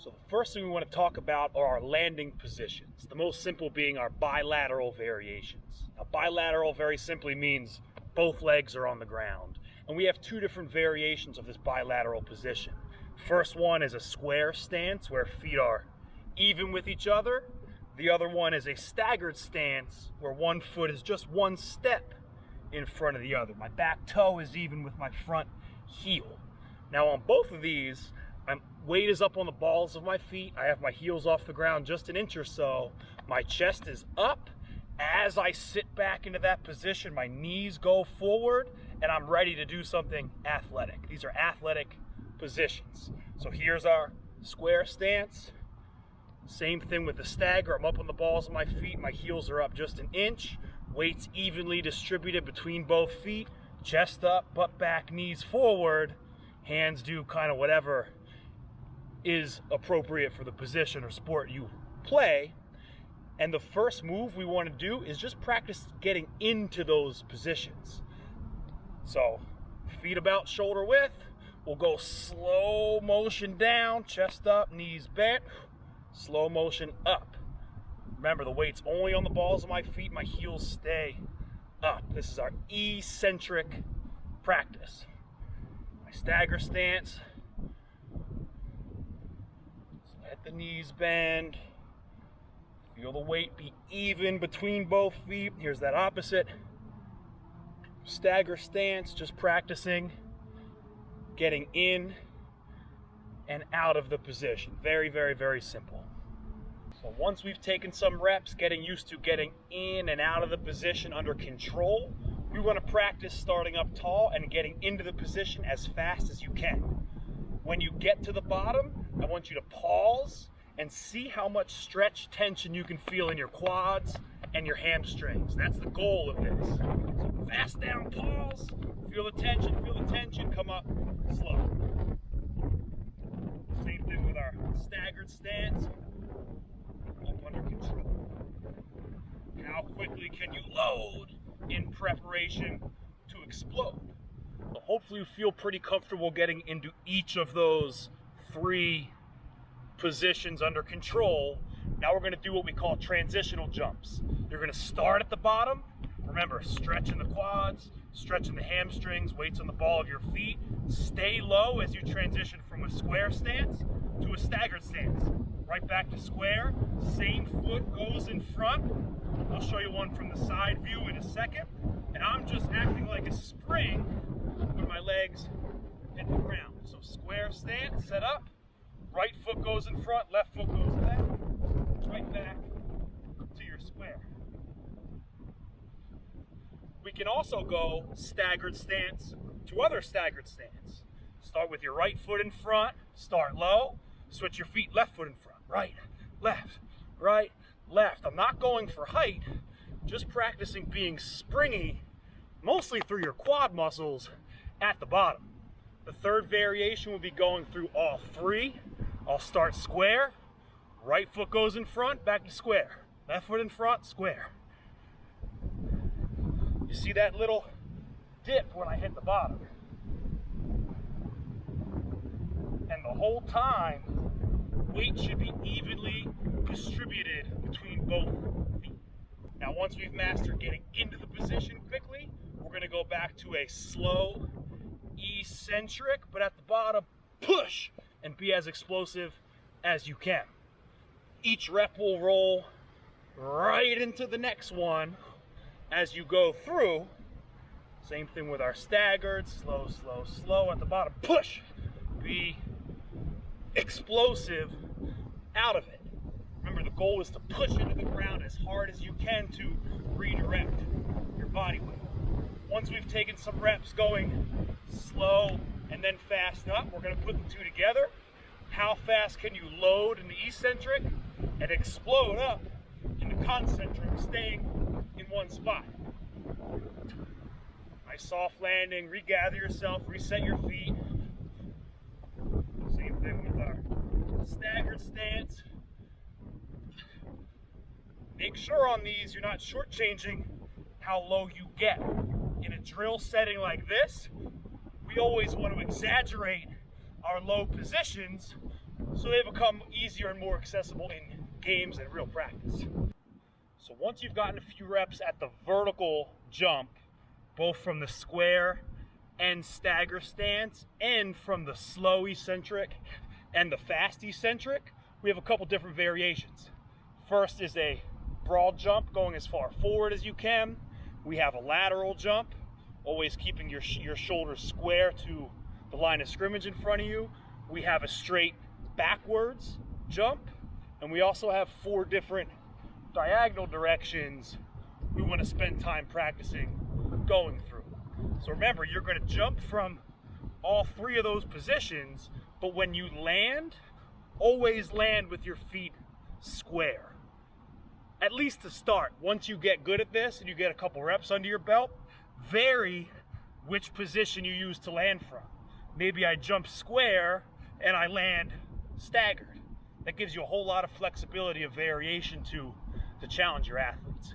So the first thing we want to talk about are our landing positions, the most simple being our bilateral variations. Now, bilateral very simply means both legs are on the ground. And we have two different variations of this bilateral position. First one is a square stance where feet are even with each other. The other one is a staggered stance where one foot is just one step in front of the other. My back toe is even with my front heel. Now on both of these, my weight is up on the balls of my feet. I have my heels off the ground just an inch or so. My chest is up. As I sit back into that position, my knees go forward and I'm ready to do something athletic. These are athletic positions. So here's our square stance. Same thing with the stagger. I'm up on the balls of my feet. My heels are up just an inch. Weights evenly distributed between both feet. Chest up, butt back, knees forward. Hands do kind of whatever is appropriate for the position or sport you play. And the first move we want to do is just practice getting into those positions. So feet about shoulder width. We'll go slow motion down, chest up, knees bent. Slow motion up. Remember, the weight's only on the balls of my feet. My heels stay up. This is our eccentric practice. My stagger stance. So let the knees bend. Feel the weight be even between both feet. Here's that opposite. Stagger stance, just practicing getting in and out of the position. Very, very, very simple. So once we've taken some reps, getting used to getting in and out of the position under control, we want to practice starting up tall and getting into the position as fast as you can. When you get to the bottom, I want you to pause and see how much stretch tension you can feel in your quads and your hamstrings. That's the goal of this. So fast down, pause, feel the tension, come up slow. Same thing with our staggered stance, up under control. How quickly can you load in preparation to explode? So hopefully you feel pretty comfortable getting into each of those three positions under control. Now we're going to do what we call transitional jumps. You're going to start at the bottom. Remember, stretching the quads, stretching the hamstrings, weights on the ball of your feet. Stay low as you transition from a square stance to a staggered stance. Right back to square, same foot goes in front. I'll show you one from the side view in a second. And I'm just acting like a spring when my legs hit the ground. So square stance, set up. Right foot goes in front, left foot goes back. Right back to your square. We can also go staggered stance to other staggered stance. Start with your right foot in front, start low, switch your feet, left foot in front, right, left, right, left. I'm not going for height, just practicing being springy, mostly through your quad muscles at the bottom. The third variation will be going through all three. I'll start square, right foot goes in front, back to square, left foot in front, square. You see that little dip when I hit the bottom. And the whole time, weight should be evenly distributed between both feet. Now once we've mastered getting into the position quickly, we're going to go back to a slow, eccentric, but at the bottom, push, and be as explosive as you can. Each rep will roll right into the next one as you go through. Same thing with our staggered, slow, slow, slow at the bottom, push, be explosive out of it. Remember, the goal is to push into the ground as hard as you can to redirect your body weight. Once we've taken some reps going slow and then fast up, we're going to put the two together. How fast can you load in the eccentric and explode up in the concentric, staying in one spot? Nice soft landing, regather yourself, reset your feet. Same thing with our staggered stance. Make sure on these you're not shortchanging how low you get. In a drill setting like this, we always want to exaggerate our low positions So they become easier and more accessible in games and real practice. So once you've gotten a few reps at the vertical jump, both from the square and stagger stance and from the slow eccentric and the fast eccentric, we have a couple different variations. First is a broad jump going as far forward as you can. We have a lateral jump, always keeping your shoulders square to the line of scrimmage in front of you. We have a straight backwards jump, and we also have 4 different diagonal directions we want to spend time practicing going through. So remember, you're going to jump from all 3 of those positions, but when you land, always land with your feet square. At least to start. Once you get good at this and you get a couple reps under your belt, vary which position you use to land from. Maybe I jump square and I land staggered. That gives you a whole lot of flexibility of variation to challenge your athletes.